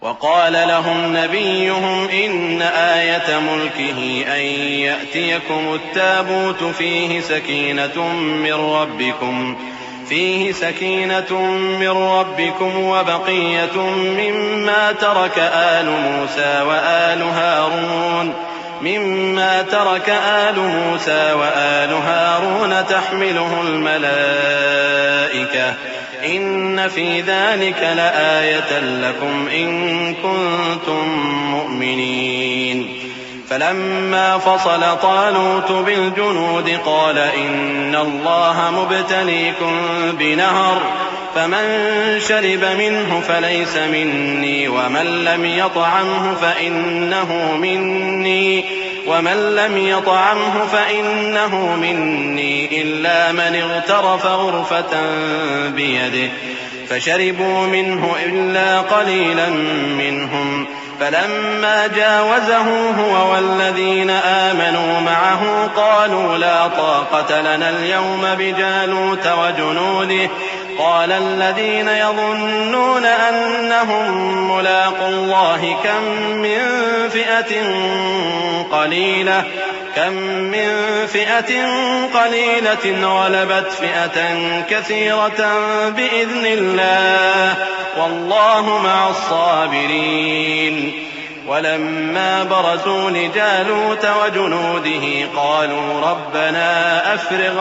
وقال لهم نبيهم إن آية ملكه أن يأتيكم التابوت فيه سكينة من ربكم وبقية مما ترك آل موسى وآل هارون تحمله الملائكة إن في ذلك لآية لكم إن كنتم مؤمنين فلما فصل طالوت بالجنود قال إن الله مبتليكم بنهر فمن شرب منه فليس مني ومن لم يطعمه فإنه مني إلا من اغترف غرفة بيده فشربوا منه إلا قليلا منهم فلما جاوزه هو والذين آمنوا معه قالوا لا طاقة لنا اليوم بجالوت وجنوده قال الذين يظنون أنهم ملاقو الله كم من فئة قليلة غلبت فئة كثيرة بإذن الله والله مع الصابرين ولما برزوا لجالوت وجنوده قالوا ربنا أفرغ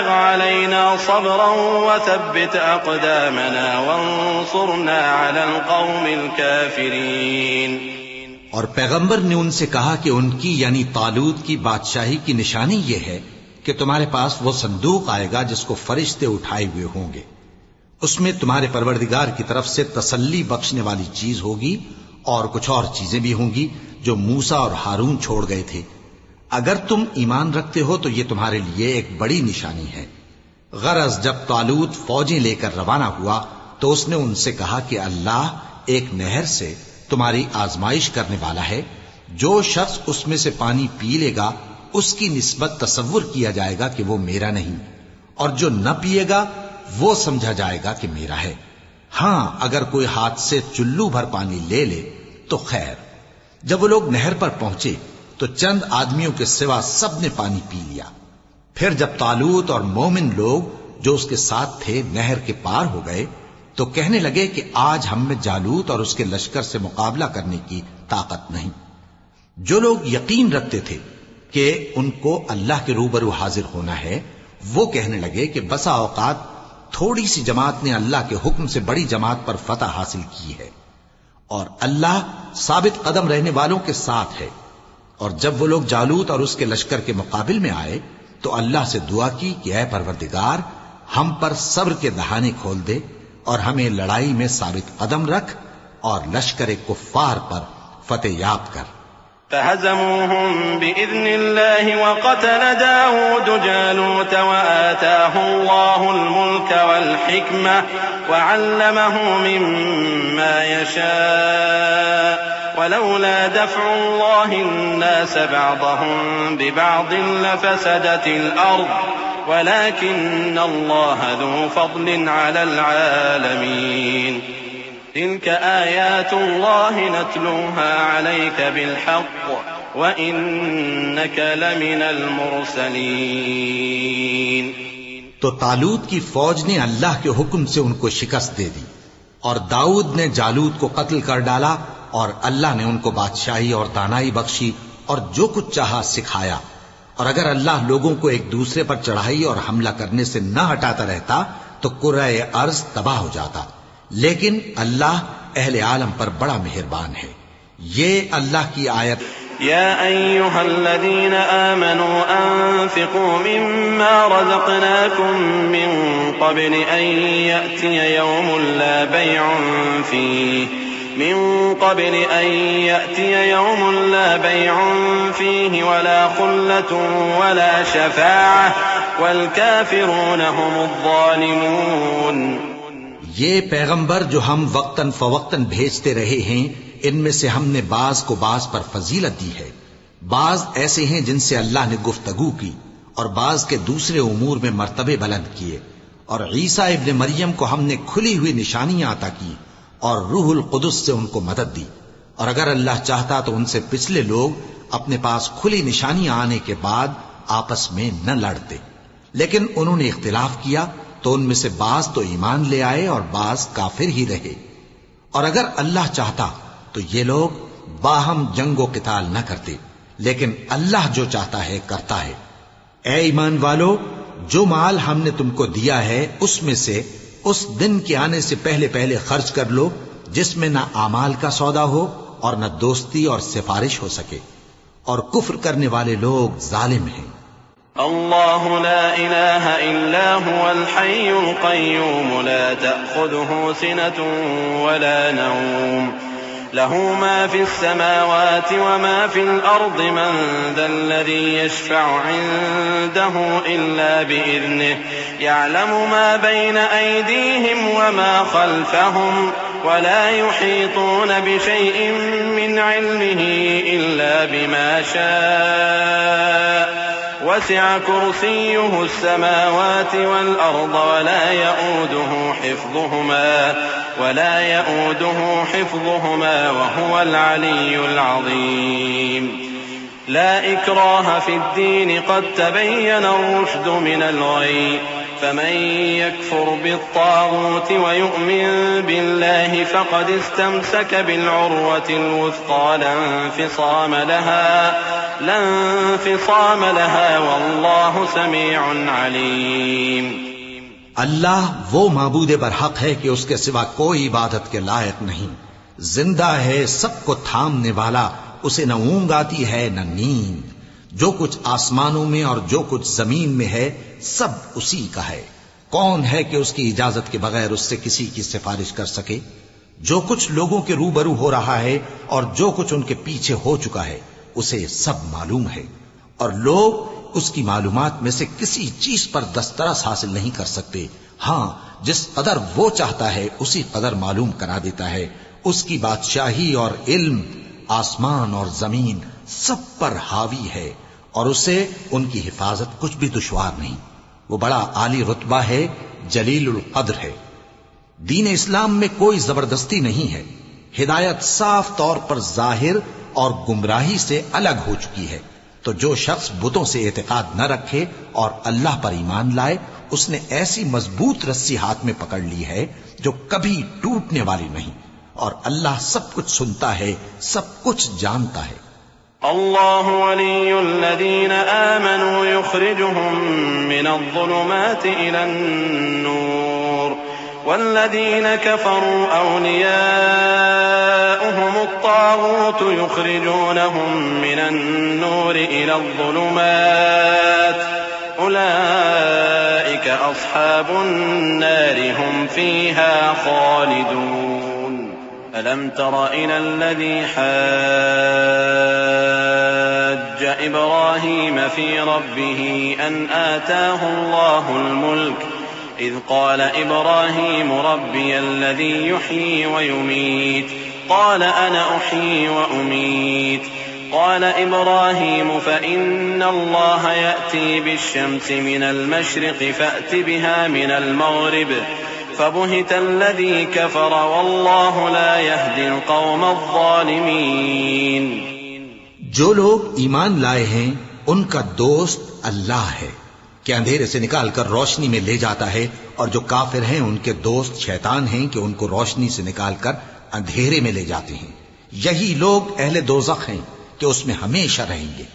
علينا صبرا وثبت أقدامنا وانصرنا على القوم الكافرين. اور پیغمبر نے ان سے کہا کہ ان کی یعنی طالوت کی بادشاہی کی نشانی یہ ہے کہ تمہارے پاس وہ صندوق آئے گا جس کو فرشتے اٹھائے ہوئے ہوں گے. اس میں تمہارے پروردگار کی طرف سے تسلی بخشنے والی چیز ہوگی اور کچھ اور چیزیں بھی ہوں گی جو موسیٰ اور ہارون چھوڑ گئے تھے. اگر تم ایمان رکھتے ہو تو یہ تمہارے لیے ایک بڑی نشانی ہے. غرض جب طالوت فوجیں لے کر روانہ ہوا تو اس نے ان سے کہا کہ اللہ ایک نہر سے تمہاری آزمائش کرنے والا ہے. جو شخص اس میں سے پانی پی لے گا اس کی نسبت تصور کیا جائے گا کہ وہ میرا نہیں، اور جو نہ پیے گا وہ سمجھا جائے گا کہ میرا ہے. ہاں اگر کوئی ہاتھ سے چلو بھر پانی لے لے تو خیر. جب وہ لوگ نہر پر پہنچے تو چند آدمیوں کے سوا سب نے پانی پی لیا. پھر جب طالوت اور مومن لوگ جو اس کے ساتھ تھے نہر کے پار ہو گئے تو کہنے لگے کہ آج ہم میں جالوت اور اس کے لشکر سے مقابلہ کرنے کی طاقت نہیں. جو لوگ یقین رکھتے تھے کہ ان کو اللہ کے روبرو حاضر ہونا ہے وہ کہنے لگے کہ بسا اوقات تھوڑی سی جماعت نے اللہ کے حکم سے بڑی جماعت پر فتح حاصل کی ہے، اور اللہ ثابت قدم رہنے والوں کے ساتھ ہے. اور جب وہ لوگ جالوت اور اس کے لشکر کے مقابل میں آئے تو اللہ سے دعا کی کہ اے پروردگار ہم پر صبر کے دہانے کھول دے اور ہمیں لڑائی میں ثابت قدم رکھ اور لشکر کفار پر فتح یاب کر. فهزموهم بإذن الله وقتل داود جالوت وآتاه الله الملك والحكمة وعلمه مما يشاء ولولا دفع الله الناس بعضهم ببعض لفسدت الأرض ولكن الله ذو فضل على العالمين. تلك آيات الله نتلوها عليك بالحق وإنك لمن المرسلين. تو طالوت کی فوج نے اللہ کے حکم سے ان کو شکست دے دی اور داؤد نے جالوت کو قتل کر ڈالا، اور اللہ نے ان کو بادشاہی اور دانائی بخشی اور جو کچھ چاہا سکھایا. اور اگر اللہ لوگوں کو ایک دوسرے پر چڑھائی اور حملہ کرنے سے نہ ہٹاتا رہتا تو کرۂ ارض تباہ ہو جاتا. لیکن اللہ اہل عالم پر بڑا مہربان ہے. یہ اللہ کی آیت. يا أيها الذين آمنوا أنفقوا مما رزقناكم من قبل أن يأتي يوم لا بيع فيه ولا خلة ولا شفاعة والكافرون هم الظالمون. یہ پیغمبر جو ہم وقتاً فوقتاً بھیجتے رہے ہیں ان میں سے ہم نے بعض کو بعض پر فضیلت دی ہے. بعض ایسے ہیں جن سے اللہ نے گفتگو کی اور بعض کے دوسرے امور میں مرتبے بلند کیے، اور عیسیٰ ابن مریم کو ہم نے کھلی ہوئی نشانیاں عطا کی اور روح القدس سے ان کو مدد دی، اور اگر اللہ چاہتا تو ان سے پچھلے لوگ اپنے پاس کھلی نشانیاں آنے کے بعد آپس میں نہ لڑتے، لیکن انہوں نے اختلاف کیا تو ان میں سے بعض تو ایمان لے آئے اور بعض کافر ہی رہے۔ اور اگر اللہ چاہتا تو یہ لوگ باہم جنگ و قتال نہ کرتے، لیکن اللہ جو چاہتا ہے کرتا ہے۔ اے ایمان والو، جو مال ہم نے تم کو دیا ہے اس میں سے اس دن کے آنے سے پہلے پہلے خرچ کر لو جس میں نہ اعمال کا سودا ہو اور نہ دوستی اور سفارش ہو سکے، اور کفر کرنے والے لوگ ظالم ہیں۔ اللہ لا الہ الا هو الحی القیوم لا تأخذه سنة ولا نوم له ما في السماوات وما في الأرض من ذا الذي يشفع عنده إلا بإذنه يعلم ما بين أيديهم وما خلفهم ولا يحيطون بشيء من علمه إلا بما شاء وسع كرسيه السماوات والأرض ولا يؤوده حفظهما وهو العلي العظيم لا إكراه في الدين قد تبين الرشد من الغي فمن يكفر بالطاغوت ويؤمن بالله فقد استمسك بالعروة الوثقى لا انفصام لها والله سميع عليم۔ اللہ وہ معبود برحق ہے کہ اس کے سوا کوئی عبادت کے لائق نہیں، زندہ ہے، سب کو تھامنے والا، اسے نہ اونگ آتی ہے نہ نیند، جو کچھ آسمانوں میں اور جو کچھ زمین میں ہے سب اسی کا ہے۔ کون ہے کہ اس کی اجازت کے بغیر اس سے کسی کی سفارش کر سکے؟ جو کچھ لوگوں کے روبرو ہو رہا ہے اور جو کچھ ان کے پیچھے ہو چکا ہے اسے سب معلوم ہے، اور لوگ اس کی معلومات میں سے کسی چیز پر دسترس حاصل نہیں کر سکتے۔ ہاں، جس قدر وہ چاہتا ہے اسی قدر معلوم کرا دیتا ہے۔ اس کی بادشاہی اور علم آسمان اور زمین سب پر حاوی ہے، اور اسے ان کی حفاظت کچھ بھی دشوار نہیں۔ وہ بڑا عالی رتبہ ہے، جلیل القدر ہے۔ دین اسلام میں کوئی زبردستی نہیں ہے، ہدایت صاف طور پر ظاہر اور گمراہی سے الگ ہو چکی ہے۔ تو جو شخص بتوں سے اعتقاد نہ رکھے اور اللہ پر ایمان لائے، اس نے ایسی مضبوط رسی ہاتھ میں پکڑ لی ہے جو کبھی ٹوٹنے والی نہیں، اور اللہ سب کچھ سنتا ہے، سب کچھ جانتا ہے۔ اللہ ولی الذین آمنوا یخرجهم من الظلمات الى النور والذین کفروا اولیاؤهم الطاغوت یخرجونهم من النور الى الظلمات اولئک اصحاب النار هم فیها خالدون۔ ألم تر إلى الذي حاج إبراهيم في ربه أن آتاه الله الملك إذ قال إبراهيم ربي الذي يحيي ويميت قال أنا أحيي وأميت قال إبراهيم فإن الله يأتي بالشمس من المشرق فأت بها من المغرب فبهت الذي كفر والله لا يهدي القوم الظالمين۔ جو لوگ ایمان لائے ہیں ان کا دوست اللہ ہے کہ اندھیرے سے نکال کر روشنی میں لے جاتا ہے، اور جو کافر ہیں ان کے دوست شیطان ہیں کہ ان کو روشنی سے نکال کر اندھیرے میں لے جاتے ہیں۔ یہی لوگ اہل دوزخ ہیں کہ اس میں ہمیشہ رہیں گے۔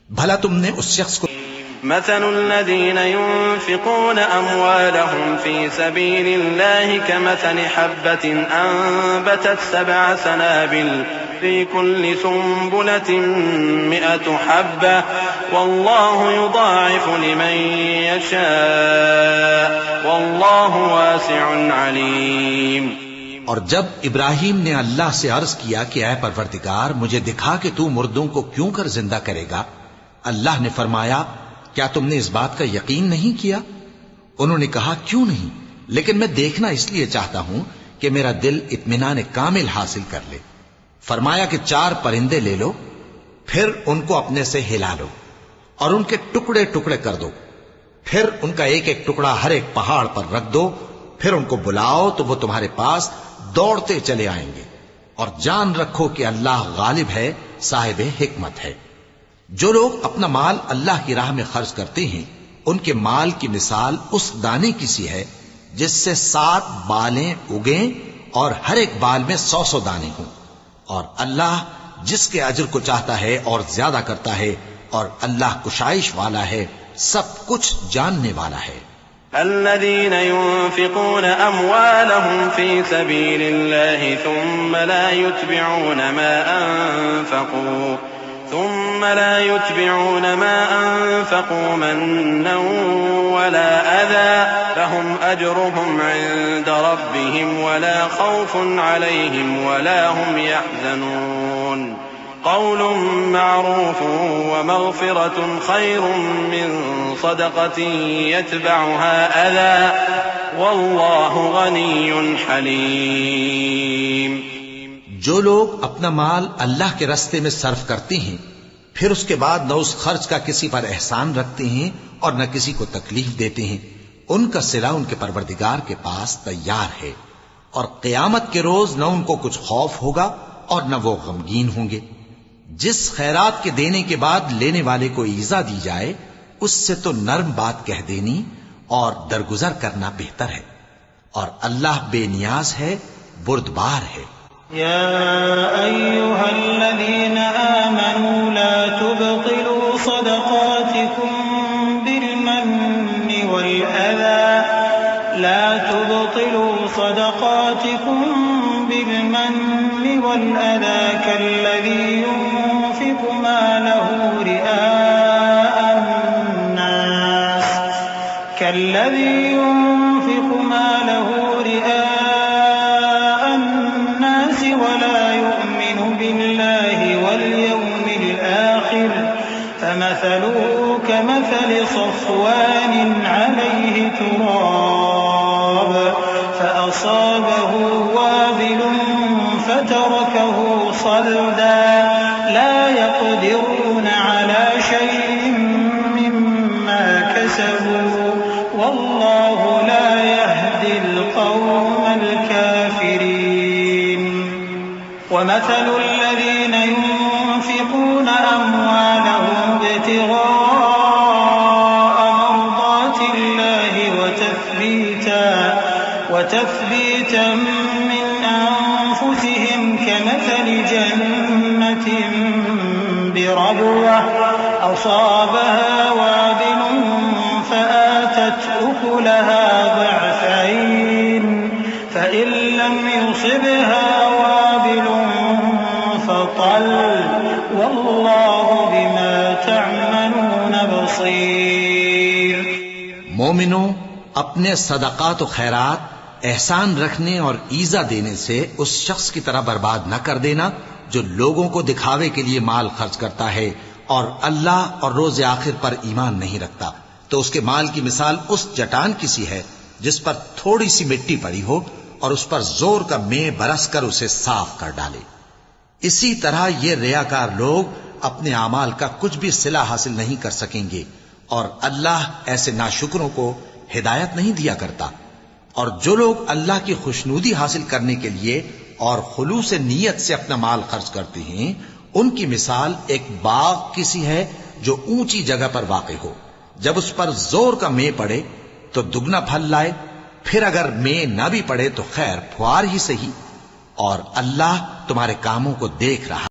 بھلا تم نے اس شخص کو مثل الذين ينفقون أموالهم في سبيل الله كمثل حبة أنبتت 7 سنابل في كل سنبلة 100 حبة والله يضاعف لمن يشاء والله واسع عليم۔ اور جب ابراہیم نے اللہ سے عرض کیا کہ اے پروردگار مجھے دکھا کہ تو مردوں کو کیوں کر زندہ کرے گا، اللہ نے فرمایا کیا تم نے اس بات کا یقین نہیں کیا؟ انہوں نے کہا کیوں نہیں، لیکن میں دیکھنا اس لیے چاہتا ہوں کہ میرا دل اطمینان کامل حاصل کر لے۔ فرمایا کہ 4 پرندے لے لو، پھر ان کو اپنے سے ہلا لو اور ان کے ٹکڑے ٹکڑے کر دو، پھر ان کا ایک ایک ٹکڑا ہر ایک پہاڑ پر رکھ دو، پھر ان کو بلاؤ تو وہ تمہارے پاس دوڑتے چلے آئیں گے، اور جان رکھو کہ اللہ غالب ہے، صاحب حکمت ہے۔ جو لوگ اپنا مال اللہ کی راہ میں خرچ کرتے ہیں، ان کے مال کی مثال اس دانے کی سی ہے جس سے 7 بالیں اگیں اور ہر ایک بال میں 100 دانے ہوں، اور اللہ جس کے اجر کو چاہتا ہے اور زیادہ کرتا ہے، اور اللہ کشائش والا ہے، سب کچھ جاننے والا ہے۔ الذين ينفقون أموالهم في سبيل الله ثم لا يتبعون ما أنفقوا منا ولا أذى لهم أجرهم عند ربهم ولا خوف عليهم ولا هم يحزنون قول معروف ومغفرة خير من صدقة يتبعها أذى والله غني حليم۔ جو لوگ اپنا مال اللہ کے راستے میں صرف کرتے ہیں، پھر اس کے بعد نہ اس خرچ کا کسی پر احسان رکھتے ہیں اور نہ کسی کو تکلیف دیتے ہیں، ان کا صلہ ان کے پروردگار کے پاس تیار ہے، اور قیامت کے روز نہ ان کو کچھ خوف ہوگا اور نہ وہ غمگین ہوں گے۔ جس خیرات کے دینے کے بعد لینے والے کو ایذا دی جائے، اس سے تو نرم بات کہہ دینی اور درگزر کرنا بہتر ہے، اور اللہ بے نیاز ہے، بردبار ہے۔ يا أيها الذين آمنوا لا تبطلوا صدقاتكم بالمن والأذى كالذي ينفق ماله رئاء الناس ولا يؤمن بالله واليوم الآخر فمثله كمثل صفوان عليه تراب فأصابه وابل فتركه صلدا لا يقدرون على شيء مما كسبوا والله لا يهدي القوم الكافرين ومثل الذين ينفقون أموالهم ابتغاء مرضات الله وتثبيتا من أنفسهم كمثل جنة بربوة أصابها وابل فآتت أكلها ضعفين فإن لم يصبها وابل فطل والله بما تعملون بصير۔ مومنوں، اپنے صدقات و خیرات احسان رکھنے اور ایذا دینے سے اس شخص کی طرح برباد نہ کر دینا جو لوگوں کو دکھاوے کے لیے مال خرچ کرتا ہے اور اللہ اور روز آخر پر ایمان نہیں رکھتا، تو اس کے مال کی مثال اس چٹان کی سی ہے جس پر تھوڑی سی مٹی پڑی ہو اور اس پر زور کا مے برس کر اسے صاف کر ڈالے۔ اسی طرح یہ ریاکار لوگ اپنے اعمال کا کچھ بھی صلہ حاصل نہیں کر سکیں گے، اور اللہ ایسے ناشکروں کو ہدایت نہیں دیا کرتا۔ اور جو لوگ اللہ کی خوشنودی حاصل کرنے کے لیے اور خلوص نیت سے اپنا مال خرچ کرتے ہیں، ان کی مثال ایک باغ کی سی ہے جو اونچی جگہ پر واقع ہو، جب اس پر زور کا مے پڑے تو دگنا پھل لائے، پھر اگر مے نہ بھی پڑے تو خیر پھوار ہی صحیح، اور اللہ تمہارے کاموں کو دیکھ رہا